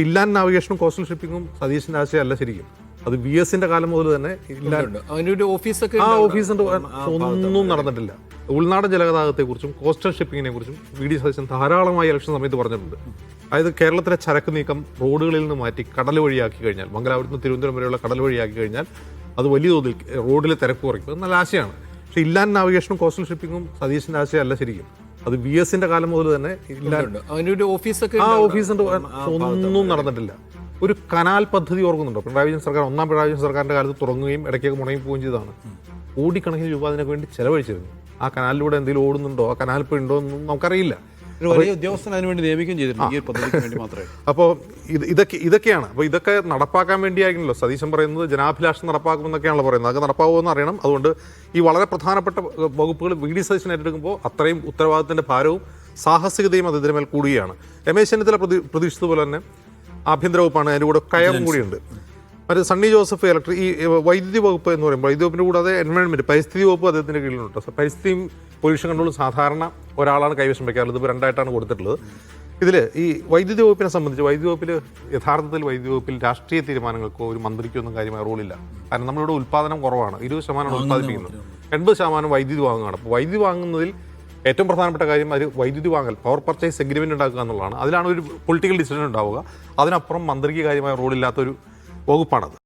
Inland നാവിഗേഷനും coastal ഷിപ്പിങ്ങും സതീശിന്റെ ആശയമല്ല ശരിക്കും. അത് VS-ന്റെ കാലം മുതൽ തന്നെ ഓഫീസൊക്കെ ഓഫീസിന്റെ ഒന്നും നടന്നിട്ടില്ല. ഉൾനാടൻ ജലഗതാഗതത്തെക്കുറിച്ചും കോസ്റ്റൽ ഷിപ്പിങ്ങിനെ കുറിച്ചും VD സതീശൻ ധാരാളമായി ഇലക്ഷൻ സമയത്ത് പറഞ്ഞിട്ടുണ്ട്. അതായത് കേരളത്തിലെ ചരക്ക് നീക്കം റോഡുകളിൽ നിന്ന് മാറ്റി കടൽ വഴിയാക്കി കഴിഞ്ഞാൽ, മംഗലാപുരത്ത് നിന്ന് തിരുവനന്തപുരം വരെയുള്ള കടൽ വഴിയാക്കി കഴിഞ്ഞാൽ അത് വലിയ തോതിൽ റോഡിൽ തിരക്ക് കുറയ്ക്കും. അത് നല്ല ആശയമാണ്. പക്ഷേ ഇൻലാൻഡ് നാവിഗേഷനും കോസ്റ്റൽ ഷിപ്പിങ്ങും സതീശിന്റെ ആശയമല്ല ശരിക്കും. അത് VS-ന്റെ കാലം മുതൽ തന്നെ ഓഫീസൊക്കെ ഓഫീസിന്റെ ഒന്നും നടന്നിട്ടില്ല. ഒരു കനാൽ പദ്ധതി ഓർക്കുന്നുണ്ടോ? പിണറായി വിജയൻ സർക്കാർ, ഒന്നാം പിണറായി വിജയൻ സർക്കാരിന്റെ കാലത്ത് തുടങ്ങുകയും ഇടയ്ക്കൊക്കെ മുടങ്ങി പോവുകയും ചെയ്തതാണ്. കോടിക്കണക്കിന് രൂപ അതിനൊക്കെ വേണ്ടി ചെലവഴിച്ചിരുന്നു. ആ കനാലിലൂടെ എന്തെങ്കിലും ഓടുന്നുണ്ടോ, ആ കനാൽ ഇപ്പോൾ ഉണ്ടോ എന്നും നമുക്കറിയില്ല. ഒരു വലിയ ഉദ്യോഗസ്ഥൻ അതിന് വേണ്ടി നിയമിക്കുകയും ചെയ്തിട്ടുണ്ട് ഈ പദ്ധതിക്ക് വേണ്ടി മാത്രമേ. അപ്പോൾ ഇതൊക്കെയാണ്. അപ്പോൾ ഇതൊക്കെ നടപ്പാക്കാൻ വേണ്ടിയായിരുന്നല്ലോ സതീശൻ പറയുന്നത് ജനാഭിലാഷം നടപ്പാക്കുമെന്നൊക്കെയാണല്ലോ പറയുന്നത്. അതൊക്കെ നടപ്പാവുമെന്ന് അറിയണം. അതുകൊണ്ട് ഈ വളരെ പ്രധാനപ്പെട്ട വകുപ്പുകൾ VD സതീശൻ ഏറ്റെടുക്കുമ്പോൾ അത്രയും ഉത്തരവാദിത്തത്തിന്റെ ഭാരവും സാഹസികതയും അത് ഇതിനുമേൽ കൂടുകയാണ്. രമേശ് ചെന്നിത്തല പ്രതീക്ഷിച്ചതുപോലെ തന്നെ ആഭ്യന്തര വകുപ്പാണ്, അതിൻ്റെ കൂടെ കയറും കൂടിയുണ്ട്. മറ്റേ സണ്ണി ജോസഫ് ഈ വൈദ്യുതി വകുപ്പ് എന്ന് പറയുമ്പോൾ വൈദ്യുതി വകുപ്പിൻ്റെ കൂടാതെ എൻവയോൺമെൻറ്റ് പരിസ്ഥിതി വകുപ്പ് അദ്ദേഹത്തിൻ്റെ കീഴിലുണ്ട്. പരിസ്ഥിതിയും പൊല്യൂഷൻ കൺട്രോളും സാധാരണ ഒരാളാണ് കൈവശം വയ്ക്കാറുള്ളത്. ഇപ്പോൾ രണ്ടായിട്ടാണ് കൊടുത്തിട്ടുള്ളത്. ഇതിൽ ഈ വൈദ്യുതി വകുപ്പിനെ സംബന്ധിച്ച് വൈദ്യുതി വകുപ്പിൽ യഥാർത്ഥത്തിൽ വൈദ്യുതി വകുപ്പിൽ രാഷ്ട്രീയ തീരുമാനങ്ങൾക്കോ ഒരു മന്ത്രിക്കോ ഒന്നും കാര്യമായ റോളില്ല. കാരണം നമ്മളിവിടെ ഉൽപ്പാദനം കുറവാണ്. 20% ഉൽപ്പാദിപ്പിക്കുന്നത്, 80% വൈദ്യുതി വാങ്ങുകയാണ്. അപ്പോൾ വൈദ്യുതി വാങ്ങുന്നതിൽ ഏറ്റവും പ്രധാനപ്പെട്ട കാര്യം അത് വൈദ്യുതി വാങ്ങൽ, പവർ പർച്ചേസ് എഗ്രിമെൻ്റ് ഉണ്ടാക്കുക എന്നുള്ളതാണ്. അതിലാണ് ഒരു പൊളിറ്റിക്കൽ ഡിസിഷൻ ഉണ്ടാവുക. അതിനപ്പുറം മന്ത്രിക്ക് കാര്യമായ റോളില്ലാത്തൊരു വകുപ്പാണത്.